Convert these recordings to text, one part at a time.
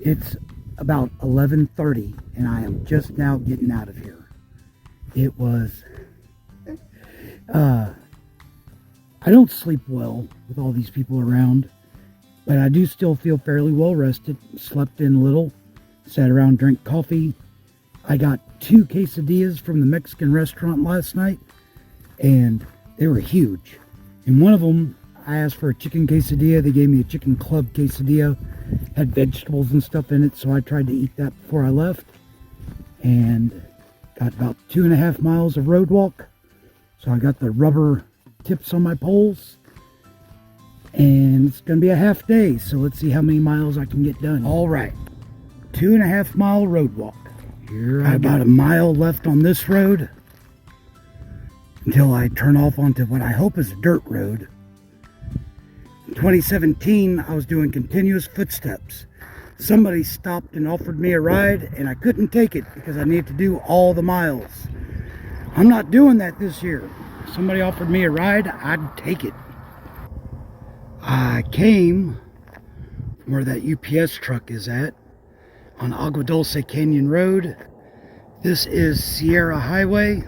It's about 11:30 and I am just now getting out of here. It was, I don't sleep well with all these people around, but I do still feel fairly well rested. Slept in a little, sat around, drank coffee. I got 2 quesadillas from the Mexican restaurant last night, and they were huge. And one of them, I asked for a chicken quesadilla. They gave me a chicken club quesadilla. Had vegetables and stuff in it, so I tried to eat that before I left. And got about 2.5 miles of road walk. So I got the rubber tips on my poles. And it's going to be a half day, so let's see how many miles I can get done. All right, 2.5 mile road walk. Here I got about a mile left on this road until I turn off onto what I hope is a dirt road. In 2017, I was doing continuous footsteps. Somebody stopped and offered me a ride, and I couldn't take it because I needed to do all the miles. I'm not doing that this year. If somebody offered me a ride, I'd take it. I came from where that UPS truck is at, on Agua Dulce Canyon Road. This is Sierra Highway.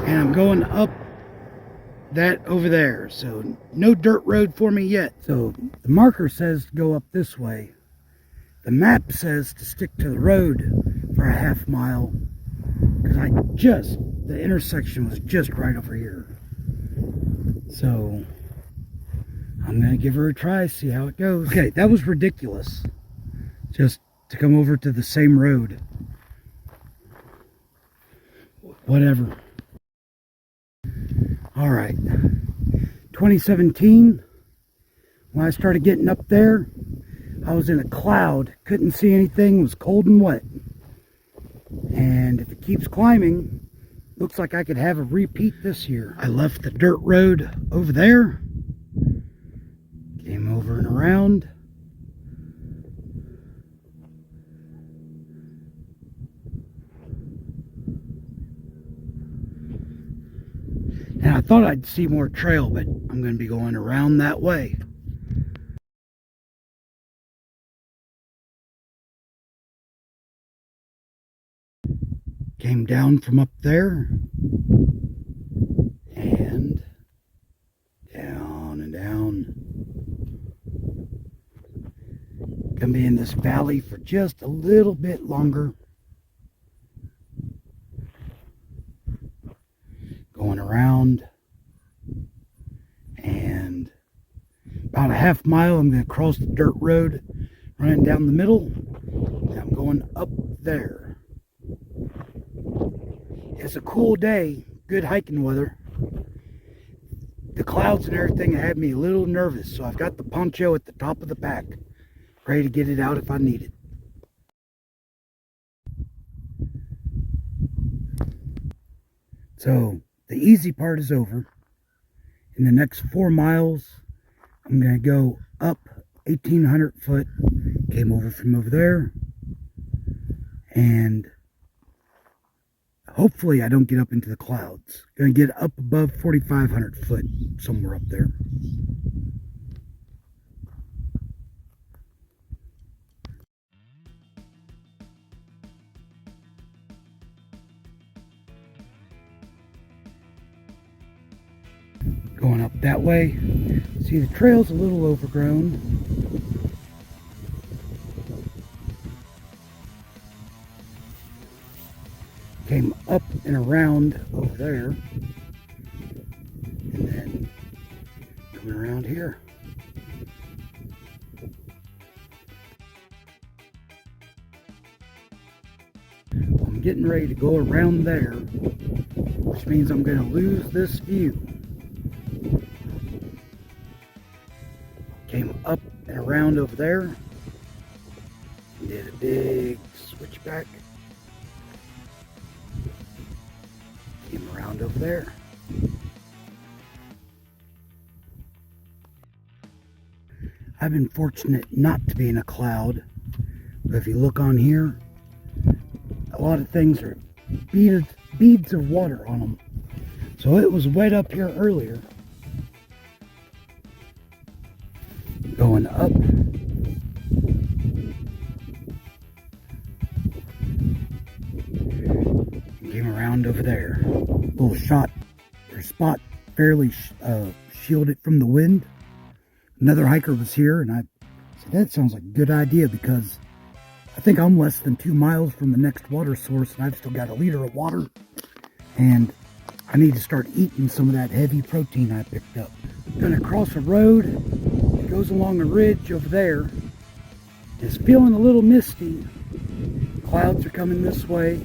And I'm going up that over there. So no dirt road for me yet. So the marker says to go up this way. The map says to stick to the road for a half mile. Because the intersection was just right over here. So I'm going to give her a try, see how it goes. Okay, that was ridiculous. Just to come over to the same road. Whatever. Alright. 2017, when I started getting up there, I was in a cloud. Couldn't see anything. It was cold and wet. And if it keeps climbing, looks like I could have a repeat this year. I left the dirt road over there. Came over and around. And I thought I'd see more trail, but I'm going to be going around that way. Came down from up there. And down and down. Gonna be in this valley for just a little bit longer. Going around. And about a half mile, I'm going to cross the dirt road, running down the middle. And I'm going up there. It's a cool day, good hiking weather. The clouds and everything had me a little nervous, so I've got the poncho at the top of the pack, ready to get it out if I need it. So the easy part is over. In the next 4 miles, I'm going to go up 1,800 foot. Came over from over there. And hopefully I don't get up into the clouds. Going to get up above 4,500 foot, somewhere up there. Going up that way. See, the trail's a little overgrown. Came up and around over there. And then coming around here. I'm getting ready to go around there, which means I'm going to lose this view. Came up and around over there. Did a big switchback. Came around over there. I've been fortunate not to be in a cloud, but if you look on here, a lot of things are beads of water on them. So it was wet up here earlier. Going up pond over there. Little shot or spot fairly shielded from the wind. Another hiker was here, and I said, that sounds like a good idea, because I think I'm less than 2 miles from the next water source, and I've still got a liter of water, and I need to start eating some of that heavy protein I picked up. I'm gonna cross a road. It goes along a ridge over there. It's feeling a little misty. Clouds are coming this way.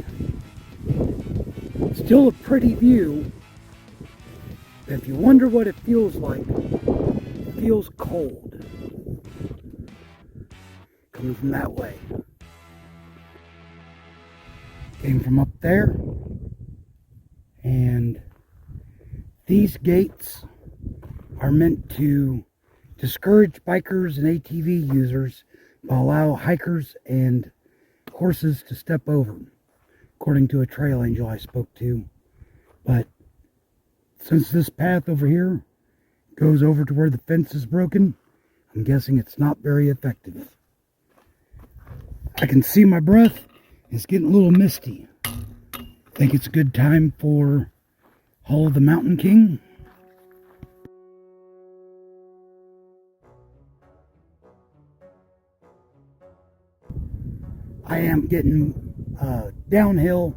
Still a pretty view. If you wonder what it feels like, it feels cold. Coming from that way. Came from up there. And these gates are meant to discourage bikers and ATV users, but allow hikers and horses to step over them, according to a trail angel I spoke to. But since this path over here goes over to where the fence is broken, I'm guessing it's not very effective. I can see my breath. It's getting a little misty. I think it's a good time for Hall of the Mountain King. I am getting downhill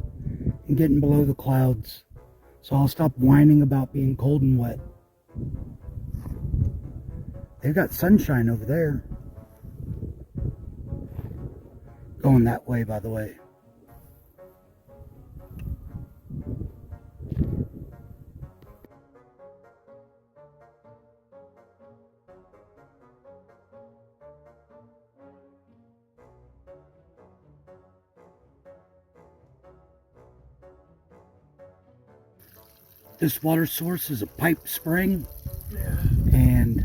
and getting below the clouds, so I'll stop whining about being cold and wet. They've got sunshine over there. Going that way, by the way. This water source is a pipe spring, and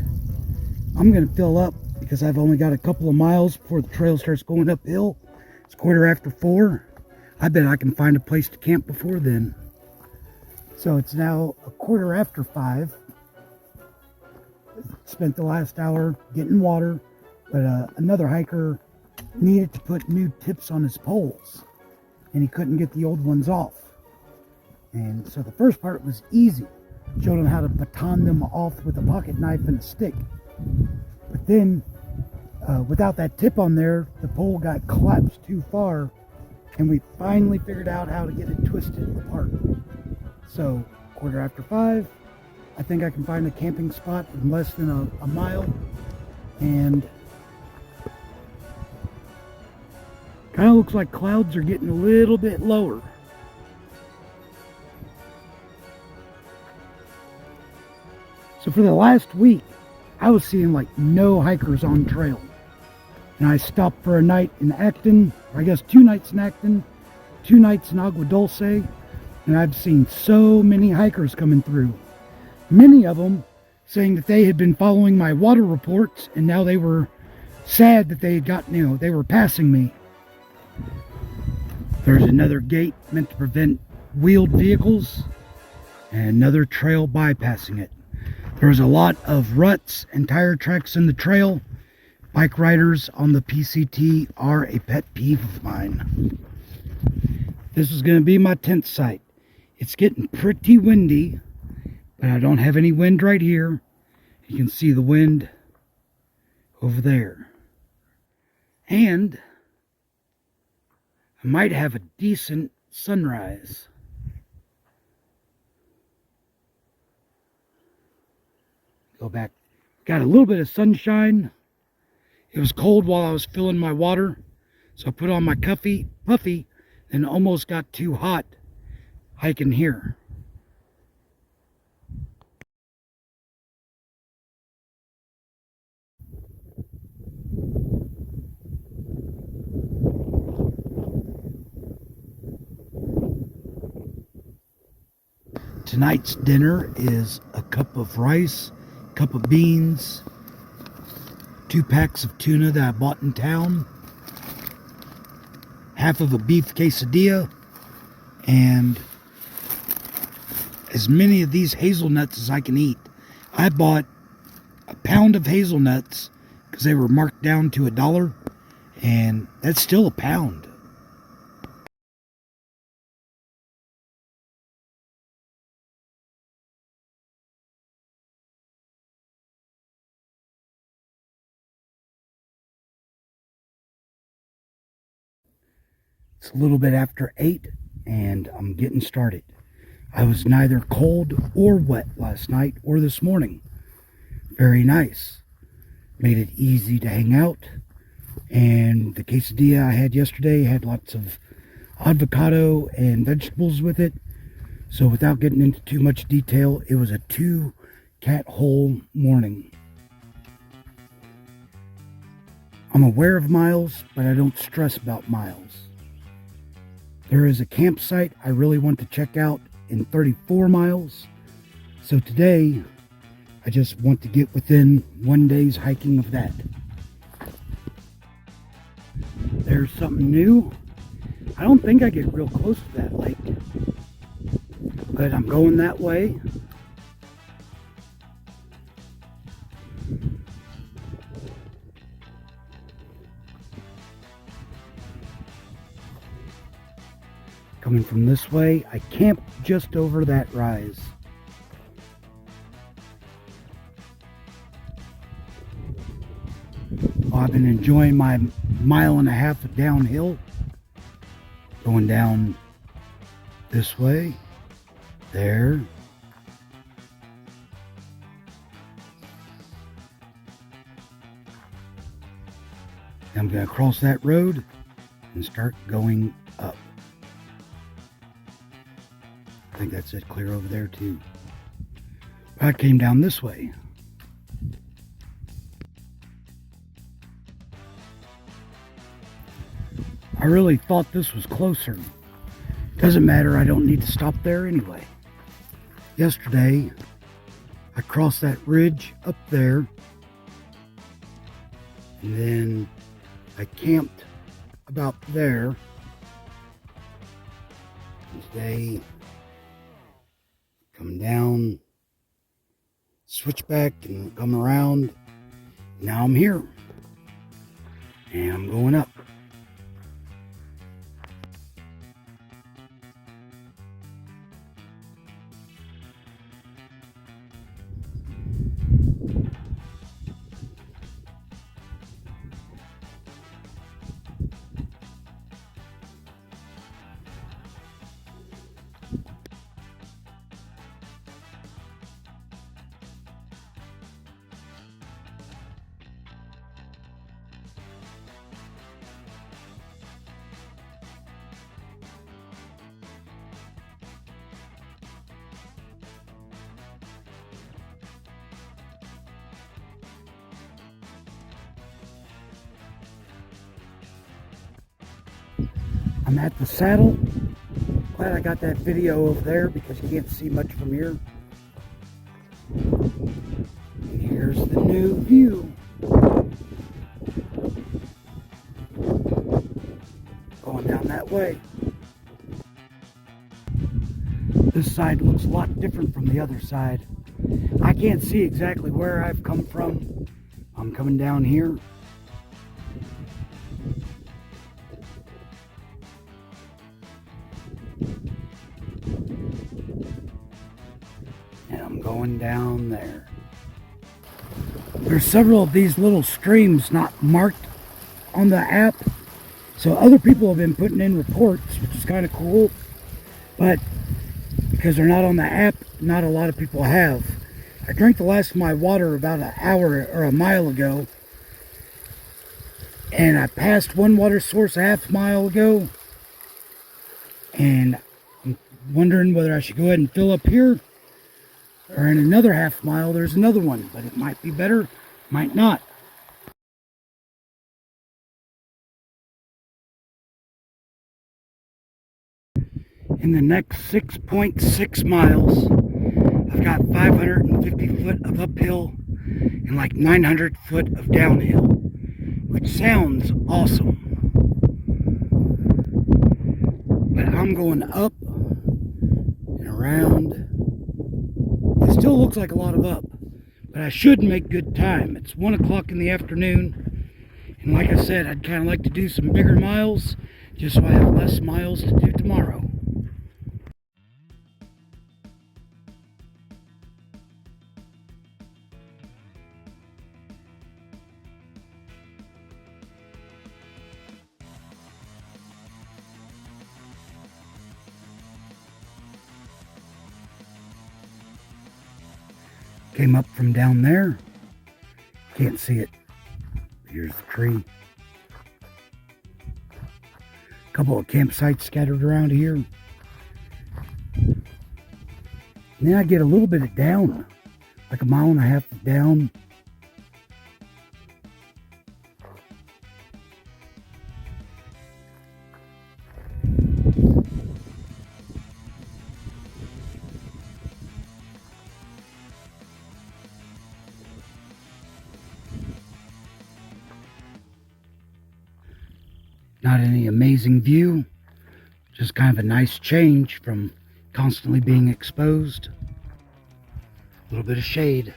I'm going to fill up because I've only got a couple of miles before the trail starts going uphill. It's 4:15. I bet I can find a place to camp before then. So it's now 5:15. Spent the last hour getting water, but another hiker needed to put new tips on his poles, and he couldn't get the old ones off. And so the first part was easy. Showed him how to baton them off with a pocket knife and a stick. But then, without that tip on there, the pole got collapsed too far, and we finally figured out how to get it twisted apart. So, 5:15, I think I can find a camping spot in less than a mile, and kind of looks like clouds are getting a little bit lower. So for the last week, I was seeing like no hikers on trail. And I stopped for a night in Acton, or I guess 2 nights in Acton, 2 nights in Agua Dulce, and I've seen so many hikers coming through. Many of them saying that they had been following my water reports, and now they were sad that they had gotten, they were passing me. There's another gate meant to prevent wheeled vehicles, and another trail bypassing it. There's a lot of ruts and tire tracks in the trail. Bike riders on the PCT are a pet peeve of mine. This is going to be my tent site. It's getting pretty windy, but I don't have any wind right here. You can see the wind over there. And I might have a decent sunrise. Go back. Got a little bit of sunshine. It was cold while I was filling my water, so I put on my puffy, and almost got too hot hiking here. Tonight's dinner is a cup of rice, cup of beans, 2 packs of tuna that I bought in town, half of a beef quesadilla, and as many of these hazelnuts as I can eat. I bought a pound of hazelnuts because they were marked down to $1, and that's still a pound. It's a little bit after 8 and I'm getting started. I was neither cold or wet last night or this morning. Very nice. Made it easy to hang out. And the quesadilla I had yesterday had lots of avocado and vegetables with it. So without getting into too much detail, it was a 2-cat hole morning. I'm aware of miles, but I don't stress about miles. There is a campsite I really want to check out in 34 miles. So today, I just want to get within one day's hiking of that. There's something new. I don't think I get real close to that lake, but I'm going that way. Coming from this way, I camped just over that rise. Well, I've been enjoying my 1.5 miles of downhill. Going down this way, there. I'm going to cross that road and start going up. I think that's it clear over there too. I came down this way. I really thought this was closer. Doesn't matter, I don't need to stop there anyway. Yesterday, I crossed that ridge up there, and then I camped about there. And today, come down, switch back and come around. Now I'm here, and I'm going up. I'm at the saddle. Glad I got that video over there because you can't see much from here. And here's the new view. Going down that way. This side looks a lot different from the other side. I can't see exactly where I've come from. I'm coming down here. And I'm going down there. There's several of these little streams not marked on the app. So other people have been putting in reports, which is kind of cool. But because they're not on the app, not a lot of people have. I drank the last of my water about an hour or a mile ago. And I passed one water source a half mile ago. And I'm wondering whether I should go ahead and fill up here. Or in another half mile, there's another one. But it might be better, might not. In the next 6.6 miles, I've got 550 foot of uphill and like 900 foot of downhill, which sounds awesome. But I'm going up and around. It still looks like a lot of up, but I should make good time. It's 1 o'clock in the afternoon, and like I said, I'd kind of like to do some bigger miles, just so I have less miles to do tomorrow. Came up from down there. Can't see it. Here's the tree. A couple of campsites scattered around here. And then I get a little bit of down, like a mile and a half down. Not any amazing view, just kind of a nice change from constantly being exposed. A little bit of shade.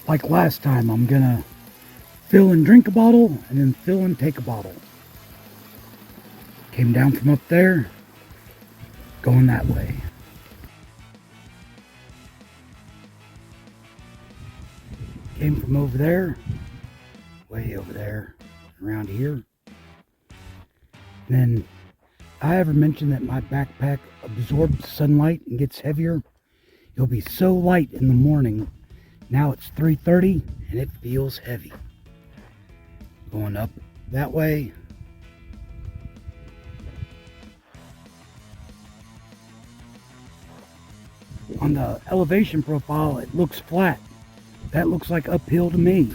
Like last time, I'm gonna fill and drink a bottle and then fill and take a bottle. Came down from up there, going that way. Came from over there, way over there, around here. Then I ever mentioned that my backpack absorbs sunlight and gets heavier. It'll be so light in the morning. Now it's 3:30 and it feels heavy. Going up that way. On the elevation profile, it looks flat. That looks like uphill to me.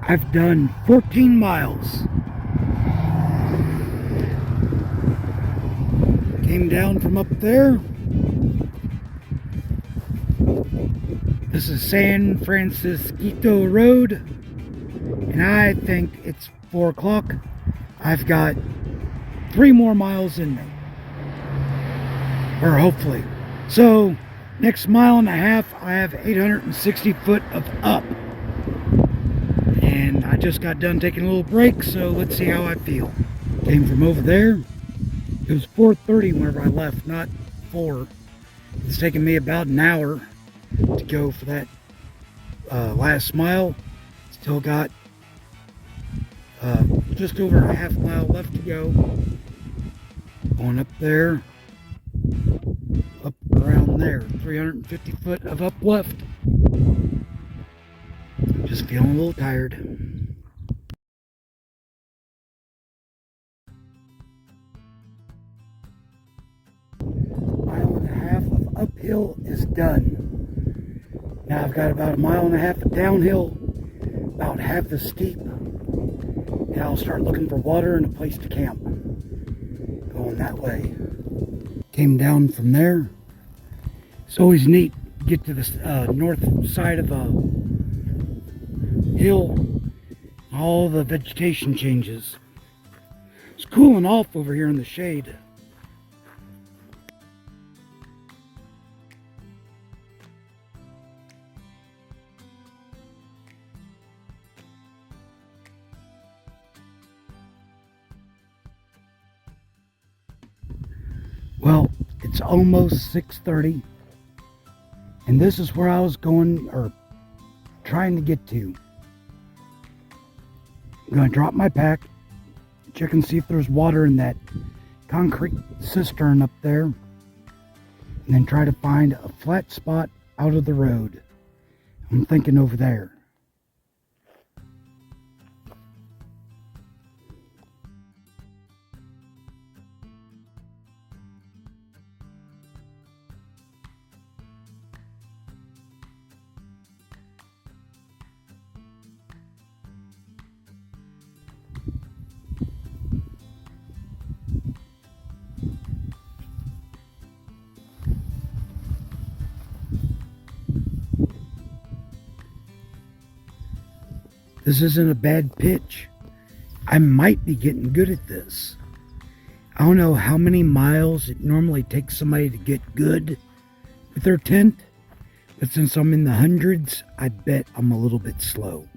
I've done 14 miles. Came down from up there. This is San Francisco Road, and I think it's 4 o'clock. I've got 3 more miles in me, or hopefully. So next mile and a half, I have 860 foot of up. And I just got done taking a little break, so let's see how I feel. Came from over there. It was 4:30 whenever I left, not 4. It's taken me about an hour to go for that last mile. Still got just over a half mile left to go. Going up there, up around there, 350 foot of up left. Just feeling a little tired. Mile and a half of uphill is done. Now I've got about a mile and a half of downhill, about half the steep, and I'll start looking for water and a place to camp. Going that way. Came down from there. It's always neat to get to the north side of a hill. All the vegetation changes. It's cooling off over here in the shade. Well, it's almost 6:30, and this is where I was going, or trying to get to. I'm going to drop my pack, check and see if there's water in that concrete cistern up there. and then try to find a flat spot out of the road. I'm thinking over there. This isn't a bad pitch. I might be getting good at this. I don't know how many miles it normally takes somebody to get good with their tent, but since I'm in the hundreds, I bet I'm a little bit slow.